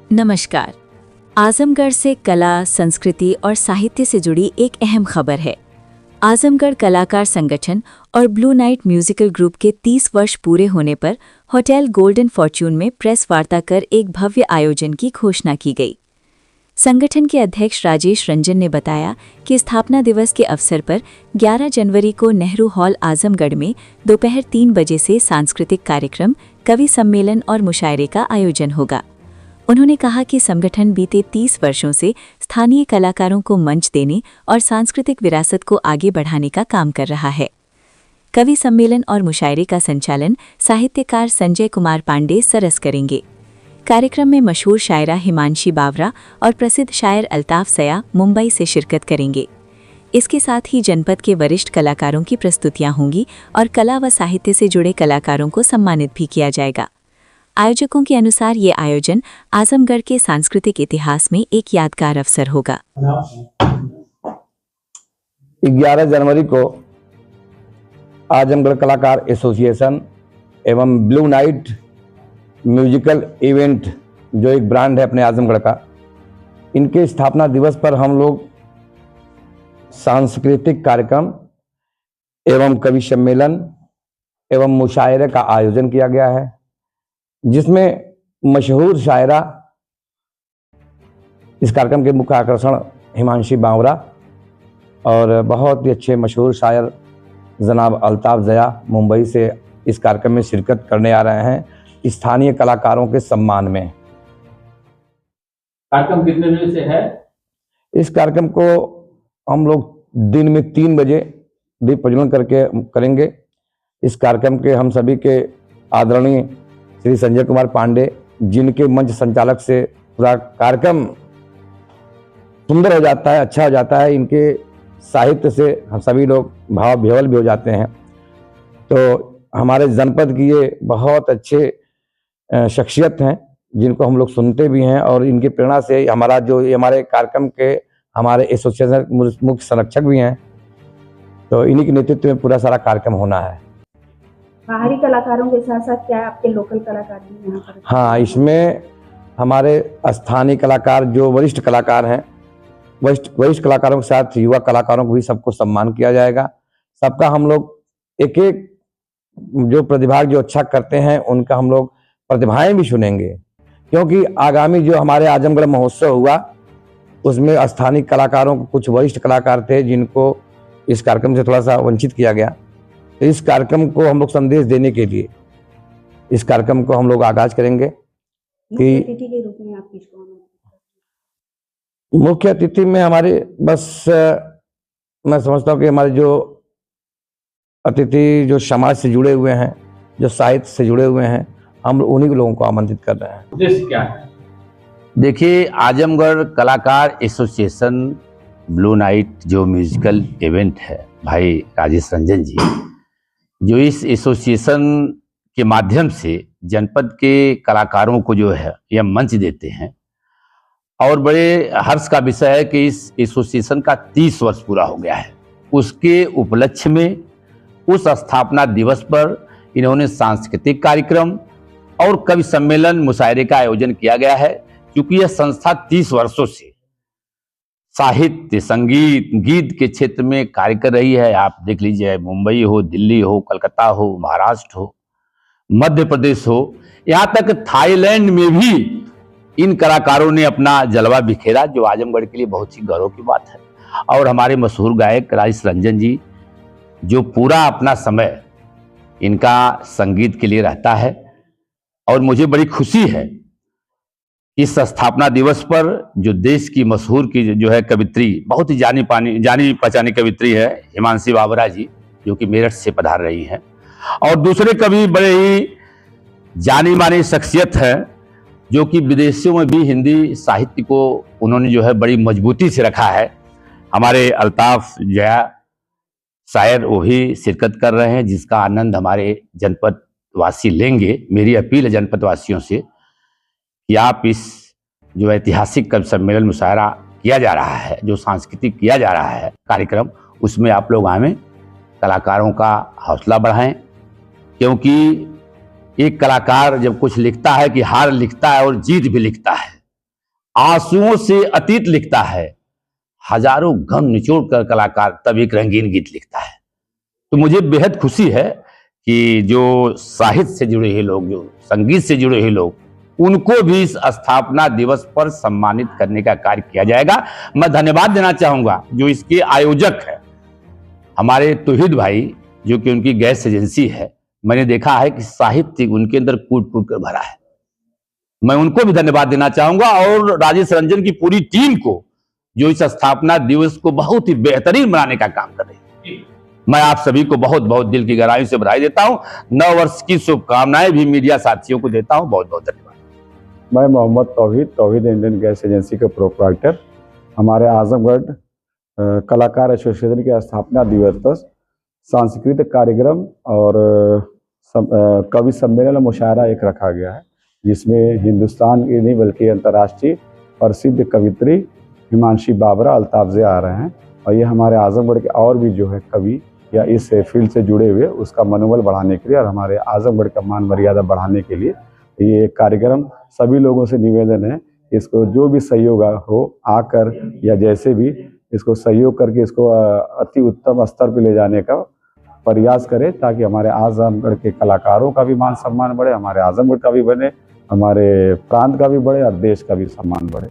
नमस्कार। आजमगढ़ से कला, संस्कृति और साहित्य से जुड़ी एक अहम खबर है। आजमगढ़ कलाकार संगठन और ब्लू नाइट म्यूजिकल ग्रुप के 30 वर्ष पूरे होने पर होटल गोल्डन फॉर्च्यून में प्रेस वार्ता कर एक भव्य आयोजन की घोषणा की गई। संगठन के अध्यक्ष राजेश रंजन ने बताया कि स्थापना दिवस के अवसर पर 11 जनवरी को नेहरू हॉल आजमगढ़ में दोपहर 3 बजे से सांस्कृतिक कार्यक्रम, कवि सम्मेलन और मुशायरे का आयोजन होगा। उन्होंने कहा कि संगठन बीते 30 वर्षों से स्थानीय कलाकारों को मंच देने और सांस्कृतिक विरासत को आगे बढ़ाने का काम कर रहा है। कवि सम्मेलन और मुशायरे का संचालन साहित्यकार संजय कुमार पांडे सरस करेंगे। कार्यक्रम में मशहूर शायरा हिमांशी बावरा और प्रसिद्ध शायर अल्ताफ सया मुंबई से शिरकत करेंगे। इसके साथ ही जनपद के वरिष्ठ कलाकारों की प्रस्तुतियां होंगी और कला व साहित्य से जुड़े कलाकारों को सम्मानित भी किया जाएगा। आयोजकों के अनुसार ये आयोजन आजमगढ़ के सांस्कृतिक इतिहास में एक यादगार अवसर होगा। 11 जनवरी को आजमगढ़ कलाकार एसोसिएशन एवं ब्लू नाइट म्यूजिकल इवेंट, जो एक ब्रांड है अपने आजमगढ़ का, इनके स्थापना दिवस पर हम लोग सांस्कृतिक कार्यक्रम एवं कवि सम्मेलन एवं मुशायरे का आयोजन किया गया है, जिसमें मशहूर शायरा, इस कार्यक्रम के मुख्य आकर्षण हिमांशी बावरा और बहुत ही अच्छे मशहूर शायर जनाब अल्ताफ ज़या मुंबई से इस कार्यक्रम में शिरकत करने आ रहे हैं, स्थानीय कलाकारों के सम्मान में। कार्यक्रम कितने बजे से है? इस कार्यक्रम को हम लोग दिन में 3 बजे दीप प्रज्वलन करके करेंगे। इस कार्यक्रम के हम सभी के आदरणीय श्री संजय कुमार पांडे, जिनके मंच संचालक से पूरा कार्यक्रम सुंदर हो जाता है, अच्छा हो जाता है, इनके साहित्य से हम सभी लोग भाव विह्वल भी हो जाते हैं। तो हमारे जनपद की ये बहुत अच्छे शख्सियत हैं, जिनको हम लोग सुनते भी हैं, और इनकी प्रेरणा से हमारा जो हमारे कार्यक्रम के हमारे एसोसिएशन मुख्य संरक्षक भी हैं, तो इन्हीं के नेतृत्व में पूरा सारा कार्यक्रम होना है। बाहरी कलाकारों के साथ साथ क्या आपके लोकल कलाकार भी यहाँ पर? हाँ, इसमें हमारे स्थानीय कलाकार जो वरिष्ठ कलाकार हैं, वरिष्ठ कलाकारों के साथ युवा कलाकारों को भी सबको सम्मान किया जाएगा। सबका हम लोग एक एक जो प्रतिभा जो अच्छा करते हैं उनका हम लोग प्रतिभाएं भी सुनेंगे, क्योंकि आगामी जो हमारे आजमगढ़ महोत्सव हुआ उसमें स्थानीय कलाकारों को, कुछ वरिष्ठ कलाकार थे जिनको इस कार्यक्रम से थोड़ा सा वंचित किया गया। तो इस कार्यक्रम को हम लोग संदेश देने के लिए इस कार्यक्रम को हम लोग आगाज करेंगे कि अतिथि के रूप में आप किसको? मुख्य अतिथि में हमारे बस मैं समझता हूँ कि हमारे जो अतिथि जो समाज से जुड़े हुए हैं, जो साहित्य से जुड़े हुए हैं, हम उन्हीं लोगों को आमंत्रित कर रहे हैं। उद्देश्य क्या है? देखिए, आजमगढ़ कलाकार एसोसिएशन ब्लू नाइट जो म्यूजिकल इवेंट है, भाई राजेश रंजन जी जो इस एसोसिएशन के माध्यम से जनपद के कलाकारों को जो है यह मंच देते हैं, और बड़े हर्ष का विषय है कि इस एसोसिएशन का 30 वर्ष पूरा हो गया है। उसके उपलक्ष्य में उस स्थापना दिवस पर इन्होंने सांस्कृतिक कार्यक्रम और कवि सम्मेलन, मुशायरे का आयोजन किया गया है। क्योंकि यह संस्था 30 वर्षों से साहित्य, संगीत, गीत के क्षेत्र में कार्य कर रही है। आप देख लीजिए, मुंबई हो, दिल्ली हो, कलकत्ता हो, महाराष्ट्र हो, मध्य प्रदेश हो, यहाँ तक थाईलैंड में भी इन कलाकारों ने अपना जलवा बिखेरा, जो आजमगढ़ के लिए बहुत ही गौरव की बात है। और हमारे मशहूर गायक राजेश रंजन जी, जो पूरा अपना समय इनका संगीत के लिए रहता है, और मुझे बड़ी खुशी है इस स्थापना दिवस पर जो देश की मशहूर की जो है कवित्री, बहुत ही जानी पहचानी कवित्री है हिमांशी बावरा जी, जो कि मेरठ से पधार रही हैं, और दूसरे कवि बड़े ही जानी मानी शख्सियत है, जो कि विदेशों में भी हिंदी साहित्य को उन्होंने जो है बड़ी मजबूती से रखा है। हमारे अल्ताफ जया शायर वही शिरकत कर रहे हैं, जिसका आनंद हमारे जनपद वासी लेंगे। मेरी अपील है जनपद वासियों से कि आप इस जो ऐतिहासिक कवि सम्मेलन मुशायरा किया जा रहा है, जो सांस्कृतिक किया जा रहा है कार्यक्रम, उसमें आप लोग आवें, कलाकारों का हौसला बढ़ाएं। क्योंकि एक कलाकार जब कुछ लिखता है कि हार लिखता है और जीत भी लिखता है, आंसुओं से अतीत लिखता है, हजारों गम निचोड़ कर कलाकार तब एक रंगीन गीत लिखता है। तो मुझे बेहद खुशी है कि जो साहित्य से जुड़े हुए लोग, जो संगीत से जुड़े हुए लोग, उनको भी इस स्थापना दिवस पर सम्मानित करने का कार्य किया जाएगा। मैं धन्यवाद देना चाहूंगा जो इसके आयोजक है, हमारे तौहीद भाई, जो कि उनकी गैस एजेंसी है। मैंने देखा है कि साहित्य उनके अंदर कूट कूट कर भरा है, मैं उनको भी धन्यवाद देना चाहूंगा, और राजेश रंजन की पूरी टीम को जो इस स्थापना दिवस को बहुत ही बेहतरीन बनाने का काम कर रही है। मैं आप सभी को बहुत बहुत दिल की गहराई से बधाई देता हूं। नव वर्ष की शुभकामनाएं भी मीडिया साथियों को देता हूं। बहुत बहुत धन्यवाद। मैं मोहम्मद तौहीद इंडियन गैस एजेंसी के प्रोप्राइटर। हमारे आजमगढ़ कलाकार एसोसिएशन के स्थापना दिवस पर सांस्कृतिक कार्यक्रम और कवि सम्मेलन और मुशायरा एक रखा गया है, जिसमें हिंदुस्तान की नहीं बल्कि अंतर्राष्ट्रीय प्रसिद्ध कवित्री हिमांशी बाबरा, अल्ताफ आ रहे हैं। और ये हमारे आजमगढ़ के और भी जो है कवि या इस फील्ड से जुड़े हुए, उसका मनोबल बढ़ाने के लिए और हमारे आजमगढ़ का मान मर्यादा बढ़ाने के लिए ये कार्यक्रम सभी लोगों से निवेदन है, इसको जो भी सहयोग हो आकर या जैसे भी इसको सहयोग करके इसको अति उत्तम स्तर पर ले जाने का प्रयास करें, ताकि हमारे आजमगढ़ के कलाकारों का भी मान सम्मान बढ़े, हमारे आजमगढ़ का भी बने, हमारे प्रांत का भी बढ़े और देश का भी सम्मान बढ़े।